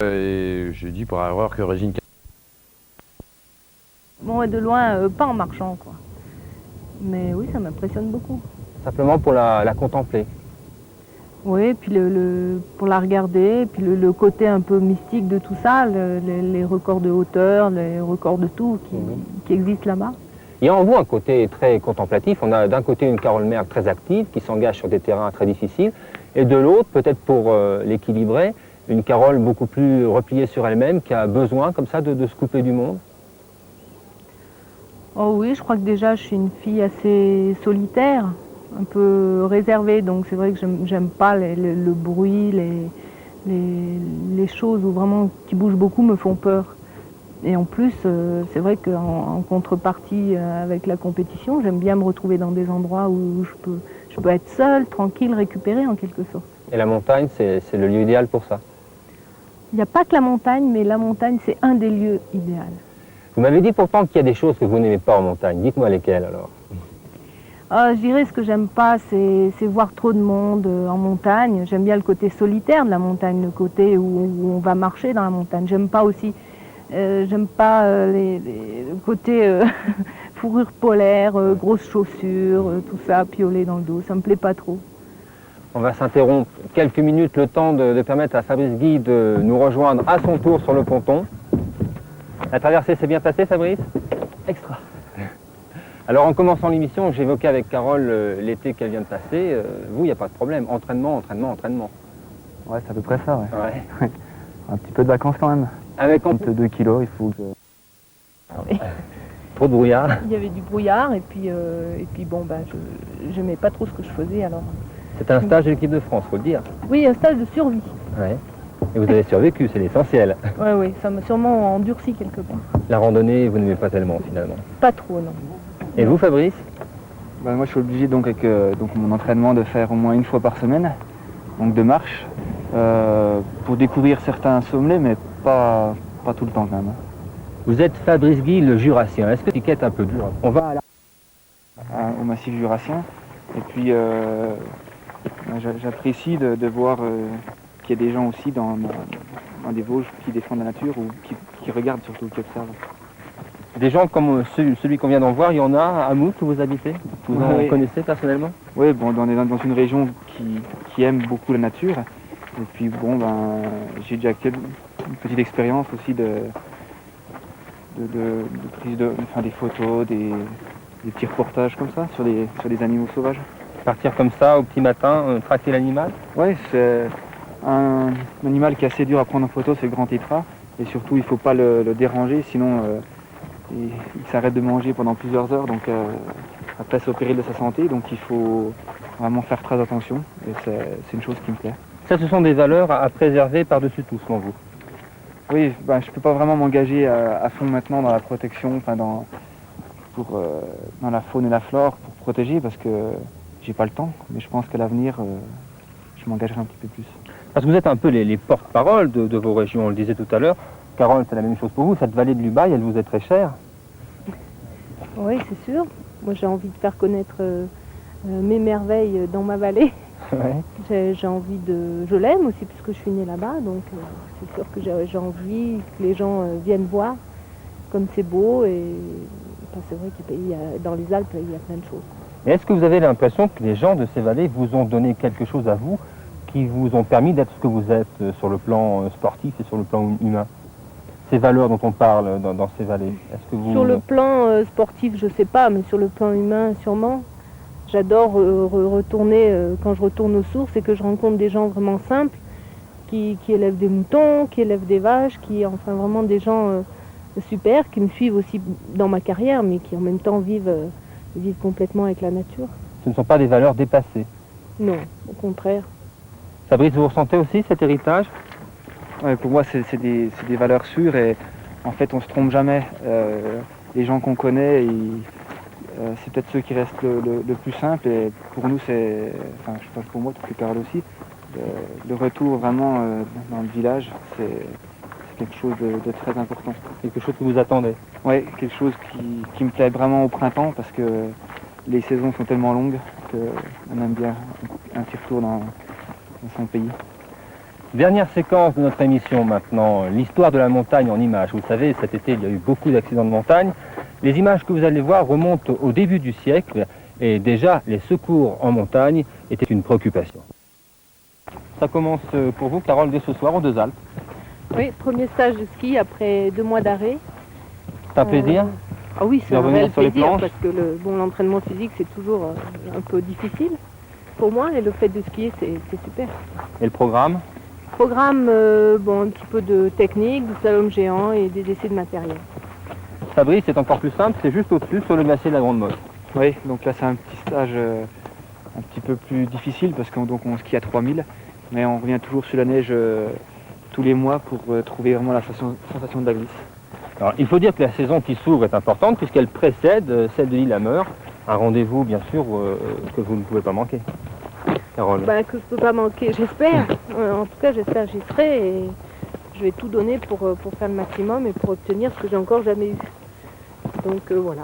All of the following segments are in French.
Et j'ai dit par erreur que Régine... Bon, et de loin, pas en marchant, quoi. Mais oui, ça m'impressionne beaucoup. Simplement pour la contempler. Oui, puis pour la regarder, puis le côté un peu mystique de tout ça, les records de hauteur, les records de tout qui existent là-bas. Il y a en vous un côté très contemplatif. On a d'un côté une Carole Mergue très active, qui s'engage sur des terrains très difficiles, et de l'autre, peut-être pour l'équilibrer, une Carole beaucoup plus repliée sur elle-même, qui a besoin comme ça de se couper du monde. Oh oui, je crois que déjà je suis une fille assez solitaire, un peu réservée, donc c'est vrai que j'aime pas le bruit, les choses où vraiment qui bougent beaucoup me font peur. Et en plus, c'est vrai qu'en contrepartie avec la compétition, j'aime bien me retrouver dans des endroits où je peux être seule, tranquille, récupérée en quelque sorte. Et la montagne, c'est le lieu idéal pour ça. Il n'y a pas que la montagne, mais la montagne, c'est un des lieux idéaux. Vous m'avez dit pourtant qu'il y a des choses que vous n'aimez pas en montagne. Dites-moi lesquelles alors. Je dirais ce que j'aime pas, c'est voir trop de monde en montagne. J'aime bien le côté solitaire de la montagne, le côté où on va marcher dans la montagne. J'aime pas aussi, j'aime pas le côté fourrure polaire, grosses chaussures, tout ça, piolé dans le dos. Ça me plaît pas trop. On va s'interrompre quelques minutes, le temps de permettre à Fabrice Guy de nous rejoindre à son tour sur le ponton. La traversée s'est bien passée, Fabrice? Extra. Alors en commençant l'émission, j'évoquais avec Carole l'été qu'elle vient de passer. Vous, il n'y a pas de problème. Entraînement, entraînement, entraînement. Ouais, c'est à peu près ça, ouais. Ouais. Un petit peu de vacances quand même. Avec en 2 kilos, il faut que... Oui. trop de brouillard. Il y avait du brouillard et puis bon, je n'aimais pas trop ce que je faisais alors. C'est un stage de l'équipe de France, faut le dire. Oui, un stage de survie. Ouais. Et vous avez survécu, c'est l'essentiel. Oui, ça m'a sûrement endurci quelque part. La randonnée, vous n'aimez pas tellement finalement. Pas trop, non. Et vous, Fabrice? Bah, moi, je suis obligé donc avec donc mon entraînement de faire au moins une fois par semaine, donc de marche, pour découvrir certains sommets, mais pas tout le temps quand même. Vous êtes Fabrice Guy, le Jurassien. Est-ce que l'étiquette est un peu dure? On va Au massif jurassien. Et puis, j'apprécie de voir qu'il y a des gens aussi dans des Vosges qui défendent la nature ou qui regardent surtout, qui observent. Des gens comme celui qu'on vient d'en voir, il y en a à Mout où vous habitez? Vous en connaissez personnellement? Oui, bon, on est dans une région qui aime beaucoup la nature. Et puis bon, j'ai déjà une petite expérience aussi de prise des photos, des petits reportages comme ça sur des animaux sauvages. Partir comme ça au petit matin, traquer l'animal? Oui, c'est un animal qui est assez dur à prendre en photo, c'est le grand tétras. Et surtout, il ne faut pas le déranger, sinon il s'arrête de manger pendant plusieurs heures. Donc après, c'est au péril de sa santé. Donc il faut vraiment faire très attention. Et c'est une chose qui me plaît. Ça, ce sont des valeurs à préserver par-dessus tout, selon vous? Oui, je ne peux pas vraiment m'engager à fond maintenant dans la protection, dans la faune et la flore pour protéger parce que j'ai pas le temps. Mais je pense qu'à l'avenir, je m'engagerai un petit peu plus. Parce que vous êtes un peu les porte-parole de vos régions, on le disait tout à l'heure. Carole, c'est la même chose pour vous. Cette vallée de l'Ubaye, elle vous est très chère. Oui, c'est sûr. Moi, j'ai envie de faire connaître mes merveilles dans ma vallée. Ouais. J'ai envie de... Je l'aime aussi puisque je suis née là-bas, donc c'est sûr que j'ai envie que les gens viennent voir comme c'est beau. Et c'est vrai qu'il y a, dans les Alpes, il y a plein de choses. Et est-ce que vous avez l'impression que les gens de ces vallées vous ont donné quelque chose à vous qui vous ont permis d'être ce que vous êtes sur le plan sportif et sur le plan humain? Ces valeurs dont on parle dans ces vallées, est-ce que vous... Sur le plan sportif, je sais pas, mais sur le plan humain, sûrement. J'adore retourner, quand je retourne aux sources, et que je rencontre des gens vraiment simples, qui élèvent des moutons, qui élèvent des vaches, enfin vraiment des gens super, qui me suivent aussi dans ma carrière, mais qui en même temps vivent complètement avec la nature. Ce ne sont pas des valeurs dépassées? Non, au contraire. Fabrice, vous ressentez aussi cet héritage? Ouais, pour moi, c'est des valeurs sûres et en fait, on ne se trompe jamais. Les gens qu'on connaît, c'est peut-être ceux qui restent le plus simple et pour nous, je parle pour moi, tout Carole aussi, le retour vraiment dans le village, c'est quelque chose de très important. Quelque chose que vous attendez? Oui, quelque chose qui me plaît vraiment au printemps parce que les saisons sont tellement longues qu'on aime bien un petit retour dans son pays. Dernière séquence de notre émission maintenant, l'histoire de la montagne en images. Vous le savez, cet été, il y a eu beaucoup d'accidents de montagne. Les images que vous allez voir remontent au début du siècle et déjà les secours en montagne étaient une préoccupation. Ça commence pour vous, Carole, dès ce soir aux Deux Alpes. Oui, premier stage de ski après 2 mois d'arrêt. C'est un plaisir. Ah oui, c'est De un revenir réel sur les plaisir planches. parce que l'entraînement physique c'est toujours un peu difficile pour moi et le fait de skier c'est super. Et le programme? Programme, un petit peu de technique, du slalom géant et des essais de matériel. Fabrice, c'est encore plus simple, c'est juste au-dessus sur le glacier de la Grande Motte. Oui, donc là c'est un petit stage un petit peu plus difficile parce qu'on skie à 3000, mais on revient toujours sur la neige tous les mois pour trouver vraiment la sensation de la glisse. Alors, il faut dire que la saison qui s'ouvre est importante puisqu'elle précède celle de l'Île-à-Meur. Un rendez-vous, bien sûr, que vous ne pouvez pas manquer. Carole. Que je peux pas manquer, j'espère. En tout cas, j'espère que j'y serai et je vais tout donner pour faire le maximum et pour obtenir ce que j'ai encore jamais eu. Donc voilà.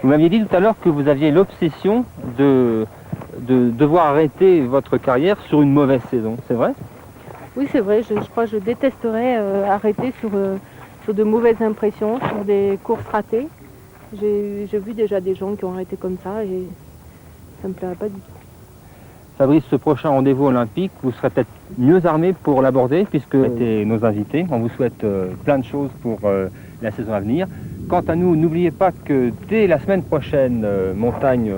Vous m'aviez dit tout à l'heure que vous aviez l'obsession de devoir arrêter votre carrière sur une mauvaise saison, c'est vrai? Oui, c'est vrai, je crois que je détesterais arrêter sur de mauvaises impressions, sur des courses ratées. J'ai vu déjà des gens qui ont arrêté comme ça et ça me plairait pas du tout. Fabrice, ce prochain rendez-vous olympique, vous serez peut-être mieux armé pour l'aborder puisque vous êtes nos invités. On vous souhaite plein de choses pour la saison à venir. Quant à nous, n'oubliez pas que dès la semaine prochaine, Montagne